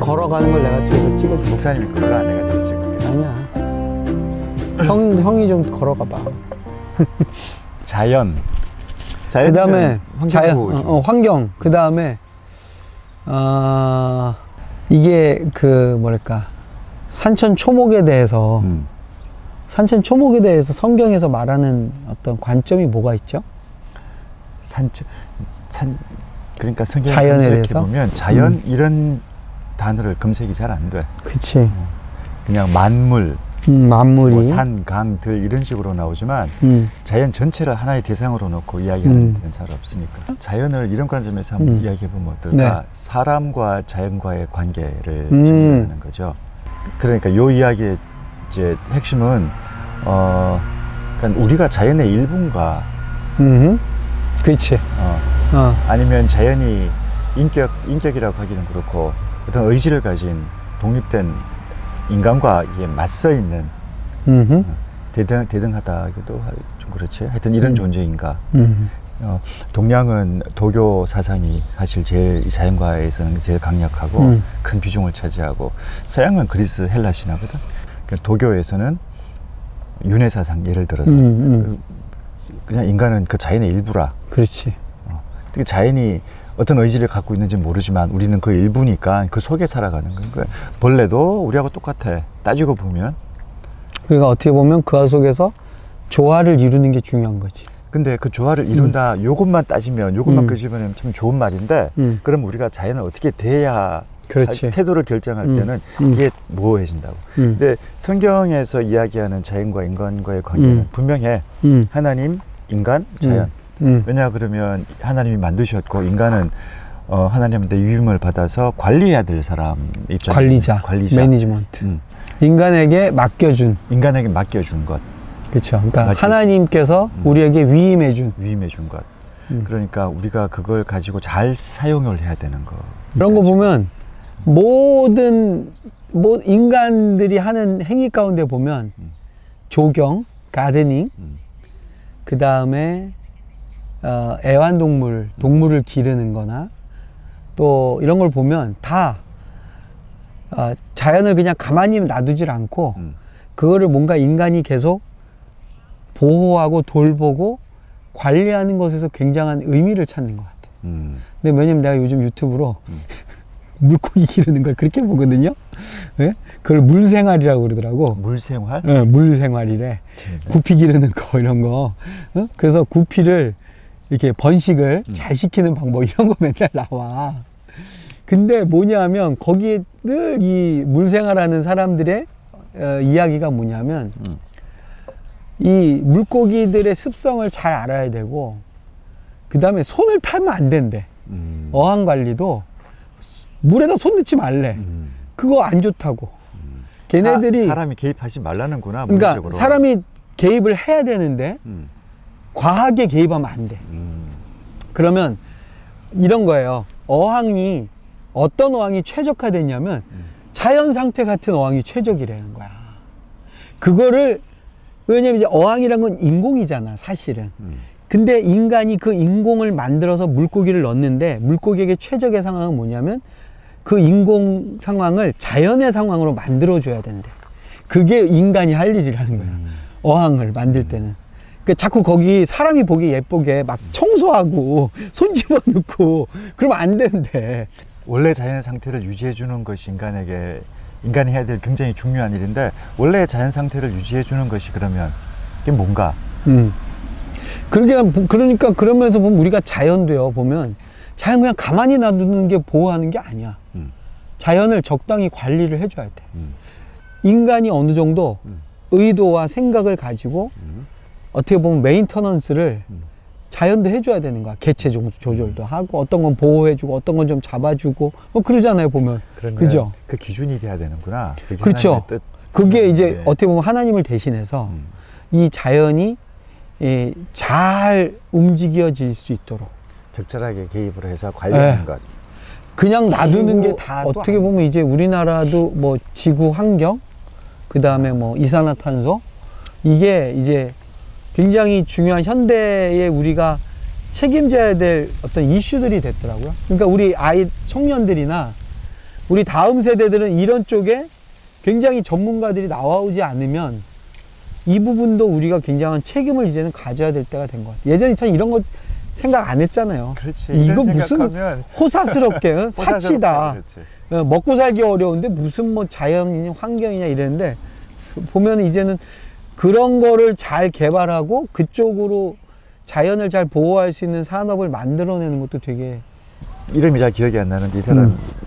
걸어가는 걸 내가 뒤에서 찍어줄게. 목사님이 걸어라, 내가 뒤에서 찍을게. 아니야. 형이 좀 걸어가 봐. 자연. 그 다음에 환경. 그 다음에 이게 그 뭐랄까 산천 초목에 대해서 산천 초목에 대해서 성경에서 말하는 어떤 관점이 뭐가 있죠? 그러니까 성경 자연에 검색해 대해서? 보면 자연 이런 단어를 검색이 잘 안 돼. 그치. 그냥 만물, 만물이 뭐 산, 강, 들 이런 식으로 나오지만 자연 전체를 하나의 대상으로 놓고 이야기하는 데는 잘 없으니까 자연을 이런 관점에서 한번 이야기해 보면 어떨까? 네. 사람과 자연과의 관계를 정리하는 거죠. 그러니까 요 이야기의 이제 핵심은 그러니까 우리가 자연의 일부인가? 그렇지. 아니면 자연이 인격이라고 하기는 그렇고 어떤 의지를 가진 독립된 인간과 이게 맞서 있는 대등하다기도 좀 그렇지. 하여튼 이런 존재인가. 동양은 도교 사상이 사실 제일 이 자연과에서는 제일 강력하고 큰 비중을 차지하고 서양은 그리스 헬라 신화거든. 그러니까 도교에서는 윤회 사상 예를 들어서 그냥 인간은 그 자연의 일부라. 그렇지. 특히 자연이 어떤 의지를 갖고 있는지 모르지만 우리는 그 일부니까 그 속에 살아가는 거예요. 벌레도 우리하고 똑같아. 따지고 보면. 그러니까 어떻게 보면 그 속에서 조화를 이루는 게 중요한 거지. 근데 그 조화를 이룬다 요것만 따지면 요것만 끄집어내면 참 좋은 말인데 그럼 우리가 자연을 어떻게 대해야 그렇지. 태도를 결정할 때는 이게 모호해진다고. 근데 성경에서 이야기하는 자연과 인간과의 관계는 분명해. 하나님, 인간, 자연. 왜냐 그러면 하나님이 만드셨고 인간은 하나님한테 위임을 받아서 관리해야 될 사람 입장. 관리자. 매니지먼트. 인간에게 맡겨준 것. 그렇죠. 그러니까 하나님께서 우리에게 위임해 준 것. 그러니까 우리가 그걸 가지고 잘 사용을 해야 되는 거. 그런 거 보면 모든 인간들이 하는 행위 가운데 보면 조경, 가드닝, 그 다음에 애완동물, 동물을 기르는 거나 또 이런 걸 보면 다 자연을 그냥 가만히 놔두질 않고 그거를 뭔가 인간이 계속 보호하고 돌보고 관리하는 것에서 굉장한 의미를 찾는 것 같아. 근데 왜냐면 내가 요즘 유튜브로 물고기 기르는 걸 그렇게 보거든요. 네? 그걸 물생활이라고 그러더라고. 물생활? 네, 물생활이래. 구피 기르는 거 이런 거. 그래서 구피를 이렇게 번식을 잘 시키는 방법 이런 거 맨날 나와. 근데 뭐냐면 거기에 늘 이 물생활하는 사람들의 이야기가 뭐냐면 이 물고기들의 습성을 잘 알아야 되고 그 다음에 손을 타면 안 된대. 어항 관리도 물에다 손 넣지 말래. 그거 안 좋다고. 걔네들이 사람이 개입하지 말라는구나. 그러니까 물리적으로. 사람이 개입을 해야 되는데 과하게 개입하면 안 돼. 그러면 이런 거예요. 어떤 어항이 최적화됐냐면 자연 상태 같은 어항이 최적이라는 거야. 그거를 왜냐면 이제 어항이란 건 인공이잖아, 사실은. 근데 인간이 그 인공을 만들어서 물고기를 넣는데 물고기에게 최적의 상황은 뭐냐면 그 인공 상황을 자연의 상황으로 만들어줘야 된대. 그게 인간이 할 일이라는 거야. 어항을 만들 때는. 그 자꾸 거기 사람이 보기 예쁘게 막 청소하고 손 집어넣고 그러면 안 된대. 원래 자연의 상태를 유지해주는 것이 인간이 해야 될 굉장히 중요한 일인데 원래 자연 상태를 유지해주는 것이 그러면 이게 뭔가? 그러니까 그러면서 보면 우리가 자연도요 보면 자연 그냥 가만히 놔두는 게 보호하는 게 아니야. 자연을 적당히 관리를 해줘야 돼. 인간이 어느 정도 의도와 생각을 가지고 어떻게 보면 메인터넌스를 자연도 해줘야 되는 거야. 개체 조절도 하고 어떤 건 보호해주고 어떤 건 좀 잡아주고 그러잖아요 보면. 그죠? 그 기준이 돼야 되는구나. 그렇죠. 그게 이제 어떻게 보면 하나님을 대신해서 이 자연이 잘 움직여질 수 있도록 적절하게 개입을 해서 관리하는 것. 그냥 놔두는 게 다 어떻게 보면 이제 우리나라도 뭐 지구 환경, 그 다음에 뭐 이산화탄소, 이게 이제 굉장히 중요한 현대에 우리가 책임져야 될 어떤 이슈들이 됐더라고요. 그러니까 우리 청년들이나 우리 다음 세대들은 이런 쪽에 굉장히 전문가들이 나오지 않으면 이 부분도 우리가 굉장한 책임을 이제는 가져야 될 때가 된 것 같아요. 예전에 참 이런 거 생각 안 했잖아요. 그렇지. 이거 무슨 호사스럽게 사치다. 먹고 살기 어려운데 무슨 뭐 자연이냐 환경이냐 이랬는데 보면 이제는 그런 거를 잘 개발하고 그쪽으로 자연을 잘 보호할 수 있는 산업을 만들어내는 것도 되게 이름이 잘 기억이 안 나는데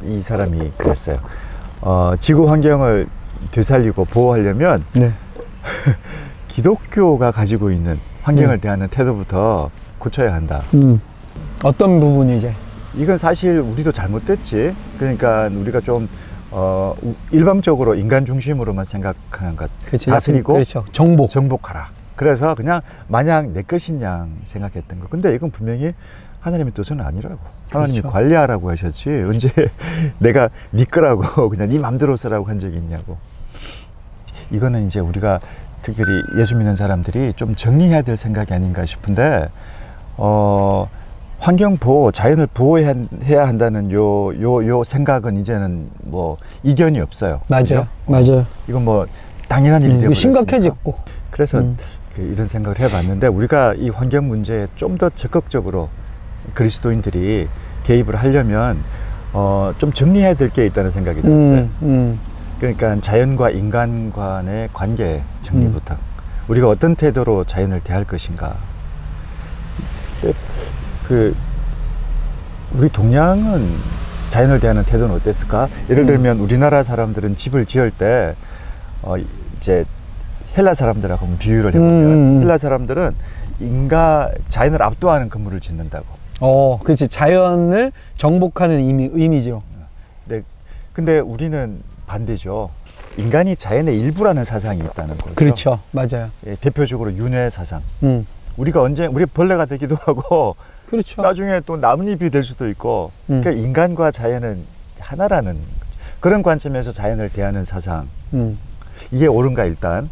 이 사람이 그랬어요. 지구 환경을 되살리고 보호하려면 네. 기독교가 가지고 있는 환경을 대하는 태도부터 고쳐야 한다. 어떤 부분이 이제? 이건 사실 우리도 잘못됐지. 그러니까 우리가 좀 일방적으로 인간 중심으로만 생각하는 것, 그렇지. 다스리고 그렇죠. 정복하라. 그래서 그냥 마냥 내 것인 양 생각했던 거. 근데 이건 분명히 하나님의 뜻은 아니라고. 하나님이 그렇죠. 관리하라고 하셨지. 언제 내가 네 거라고 그냥 네 맘대로 쓰라고 한 적이 있냐고. 이거는 이제 우리가 특별히 예수 믿는 사람들이 좀 정리해야 될 생각이 아닌가 싶은데, 환경 보호, 자연을 보호해야 한다는 요 생각은 이제는 뭐 이견이 없어요. 맞아요. 그죠? 맞아요. 이건 뭐 당연한 일이 되고 심각해졌고. 그래서 이런 생각을 해봤는데, 우리가 이 환경 문제에 좀 더 적극적으로 그리스도인들이 개입을 하려면 좀 정리해야 될 게 있다는 생각이 들었어요. 그러니까 자연과 인간 간의 관계 정리부터. 우리가 어떤 태도로 자연을 대할 것인가. 우리 동양은 자연을 대하는 태도는 어땠을까? 예를 들면 우리나라 사람들은 집을 지을 때 이제 헬라 사람들하고 비유를 해보면 헬라 사람들은 자연을 압도하는 건물을 짓는다고. 그렇지. 자연을 정복하는 의미죠. 네. 근데 우리는 반대죠. 인간이 자연의 일부라는 사상이 있다는 거죠. 그렇죠. 맞아요. 예, 대표적으로 윤회 사상. 우리가 우리 벌레가 되기도 하고, 그렇죠. 나중에 또 나뭇잎이 될 수도 있고, 그러니까 인간과 자연은 하나라는 그런 관점에서 자연을 대하는 사상. 이게 옳은가 일단.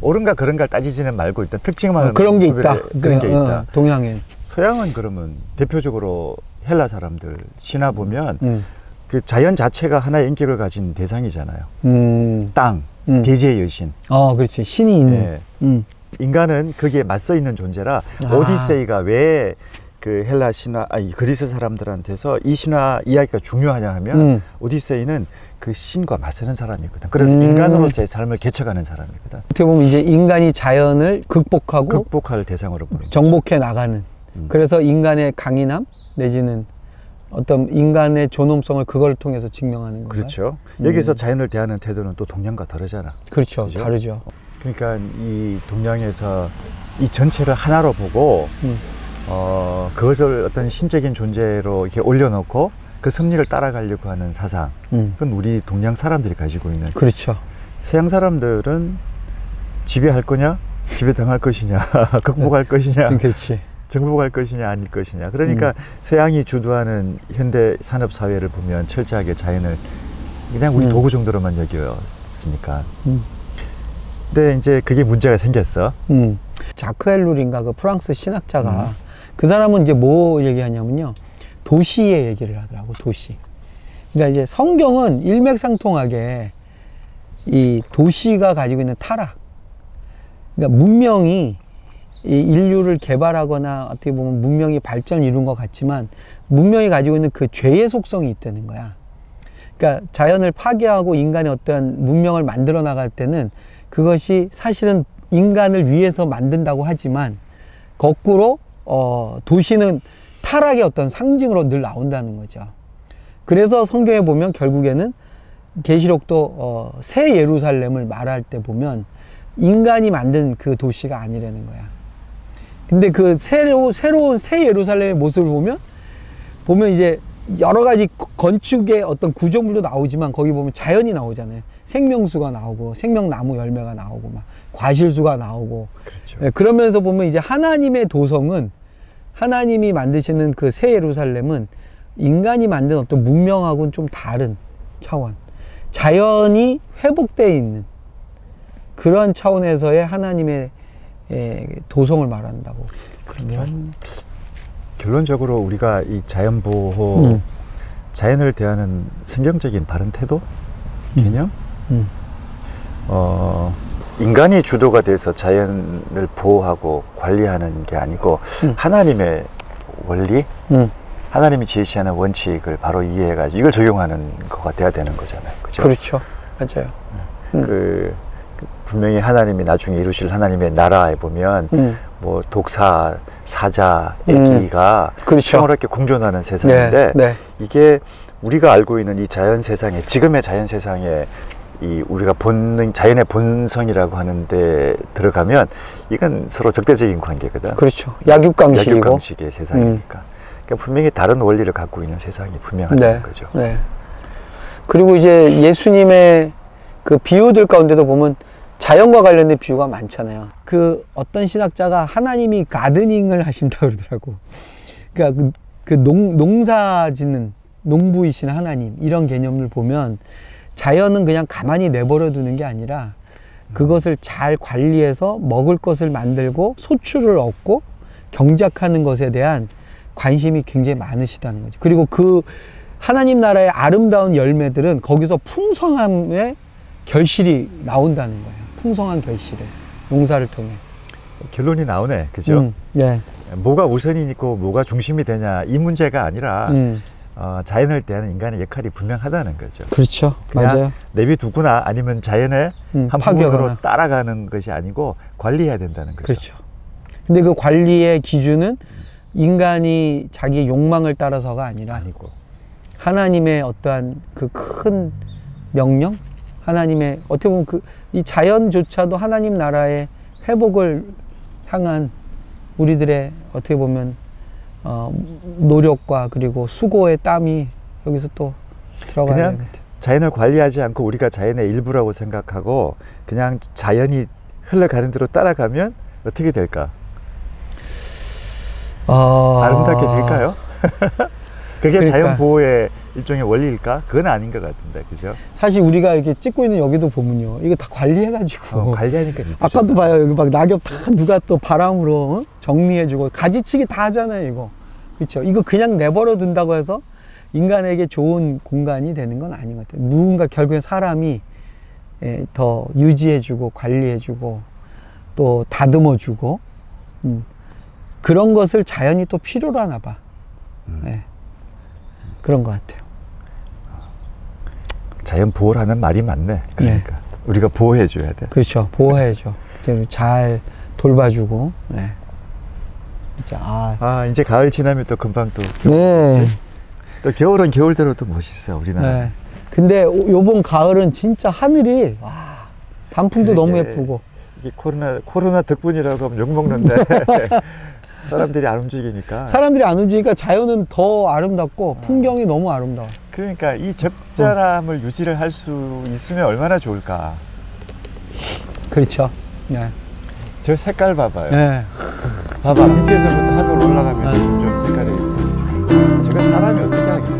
옳은가 그런가 따지지는 말고 일단 특징만 그런 게 있다. 그런 게 있다. 동양에. 서양은 그러면 대표적으로 헬라 사람들 신화 보면 그 자연 자체가 하나의 인격을 가진 대상이잖아요. 땅, 대지의 여신. 그렇지. 신이 있는. 네. 인간은 거기에 맞서 있는 존재라. 오디세이가 왜 그 헬라 신화, 그리스 사람들한테서 이 신화 이야기가 중요하냐 하면 오디세이는 그 신과 맞서는 사람이거든. 그래서 인간으로서의 삶을 개척하는 사람이거든. 어떻게 보면 이제 인간이 자연을 극복할 대상으로 보는 정복해 나가는. 그래서 인간의 강인함 내지는 어떤 인간의 존엄성을 그걸 통해서 증명하는 거예요. 그렇죠. 여기서 자연을 대하는 태도는 또 동양과 다르잖아. 그렇죠. 그죠? 다르죠. 그러니까 이 동양에서 이 전체를 하나로 보고 그것을 어떤 신적인 존재로 이렇게 올려놓고 그 섭리를 따라가려고 하는 사상. 그건 우리 동양 사람들이 가지고 있는. 그렇죠. 서양 사람들은 지배할 거냐, 지배당할 것이냐, 극복할 것이냐, 그렇지. 정복할 것이냐, 아닐 것이냐. 그러니까 서양이 주도하는 현대 산업 사회를 보면 철저하게 자연을 그냥 우리 도구 정도로만 여겼으니까. 근데 이제 그게 문제가 생겼어. 자크 헬룰인가 그 프랑스 신학자가 그 사람은 이제 뭐 얘기하냐면요. 도시의 얘기를 하더라고. 도시. 그러니까 이제 성경은 일맥상통하게 이 도시가 가지고 있는 타락. 그러니까 문명이 이 인류를 개발하거나 어떻게 보면 문명이 발전을 이룬 것 같지만 문명이 가지고 있는 그 죄의 속성이 있다는 거야. 그러니까 자연을 파괴하고 인간의 어떤 문명을 만들어 나갈 때는 그것이 사실은 인간을 위해서 만든다고 하지만 거꾸로 도시는 타락의 어떤 상징으로 늘 나온다는 거죠. 그래서 성경에 보면 결국에는 계시록도 새 예루살렘을 말할 때 보면 인간이 만든 그 도시가 아니라는 거야. 근데 그 새로운 새 예루살렘의 모습을 보면 이제 여러 가지 건축의 어떤 구조물도 나오지만 거기 보면 자연이 나오잖아요. 생명수가 나오고 생명나무 열매가 나오고 막 과실수가 나오고. 그렇죠. 네, 그러면서 보면 이제 하나님의 도성은 하나님이 만드시는 그 새 예루살렘은 인간이 만든 어떤 문명하고는 좀 다른 차원. 자연이 회복되어 있는 그런 차원에서의 하나님의 도성을 말한다고. 그러면 결론적으로 우리가 이 자연 보호, 자연을 대하는 성경적인 바른 태도, 개념, 인간이 주도가 돼서 자연을 보호하고 관리하는 게 아니고 하나님의 원리, 하나님이 제시하는 원칙을 바로 이해해가지고 이걸 적용하는 거가 돼야 되는 거잖아요. 그죠? 그렇죠. 맞아요. 분명히 하나님이 나중에 이루실 하나님의 나라에 보면 뭐 독사, 사자, 애기가 그렇죠. 평화롭게 공존하는 세상인데 네, 네. 이게 우리가 알고 있는 이 자연 세상에, 지금의 자연 세상에 이 우리가 본능, 자연의 본성이라고 하는데 들어가면 이건 서로 적대적인 관계거든. 그렇죠. 약육강식이고. 약육강식의 세상이니까. 그러니까 분명히 다른 원리를 갖고 있는 세상이 분명하다는 네, 거죠. 네. 그리고 이제 예수님의 그 비유들 가운데도 보면 자연과 관련된 비유가 많잖아요. 그 어떤 신학자가 하나님이 가드닝을 하신다 그러더라고. 그러니까 그 농사 짓는 농부이신 하나님, 이런 개념을 보면 자연은 그냥 가만히 내버려 두는 게 아니라 그것을 잘 관리해서 먹을 것을 만들고 소출을 얻고 경작하는 것에 대한 관심이 굉장히 많으시다는 거죠. 그리고 그 하나님 나라의 아름다운 열매들은 거기서 풍성함의 결실이 나온다는 거예요. 풍성한 결실을, 농사를 통해. 결론이 나오네, 그죠? 네. 뭐가 우선이고 뭐가 중심이 되냐, 이 문제가 아니라 자연을 대하는 인간의 역할이 분명하다는 거죠. 그렇죠. 맞아요. 내비두거나 아니면 자연의 한 부분으로 따라가는 것이 아니고 관리해야 된다는 거죠. 그렇죠. 근데 그 관리의 기준은 인간이 자기 욕망을 따라서가 아니고 하나님의 어떠한 그 큰 명령, 하나님의 어떻게 보면 이 자연조차도 하나님 나라의 회복을 향한 우리들의 어떻게 보면 노력과 그리고 수고의 땀이 여기서 또 들어가야 되는 것 같아요. 자연을 관리하지 않고 우리가 자연의 일부라고 생각하고 그냥 자연이 흘러가는 대로 따라가면 어떻게 될까? 아름답게 될까요? 그게 그러니까. 자연 보호의 일종의 원리일까? 그건 아닌 것 같은데, 그죠? 사실 우리가 이렇게 찍고 있는 여기도 보면요, 이거 다 관리해가지고 관리하니까 아까도 봐요, 여기 막 낙엽 다 누가 또 바람으로 정리해주고 가지치기 다 하잖아요, 이거. 그렇죠? 이거 그냥 내버려 둔다고 해서 인간에게 좋은 공간이 되는 건 아닌 것 같아요. 누군가 결국엔 사람이 더 유지해주고 관리해주고 또 다듬어주고 그런 것을 자연이 또 필요로 하나 봐. 네. 그런 것 같아요. 자연 보호라는 말이 맞네. 그러니까 네. 우리가 보호해줘야 돼. 그렇죠. 보호해줘. 잘 돌봐주고. 네. 진짜 이제 가을 지나면 또 금방 또 겨울. 네. 또 겨울은 겨울대로 또 멋있어, 우리나라. 네. 근데 요번 가을은 진짜 하늘이 단풍도 너무 예쁘고. 이게 코로나 덕분이라고 하면 욕먹는데 사람들이 안 움직이니까. 사람들이 안 움직이니까 자연은 더 아름답고 풍경이 너무 아름다워. 그러니까 이 적절함을 유지를 할 수 있으면 얼마나 좋을까. 그렇죠. 네. 저 색깔 봐봐요. 네. 봐봐, 밑에서부터 하늘 올라가면 점점 색깔이. 저거 사람이 어떻게 하겠어.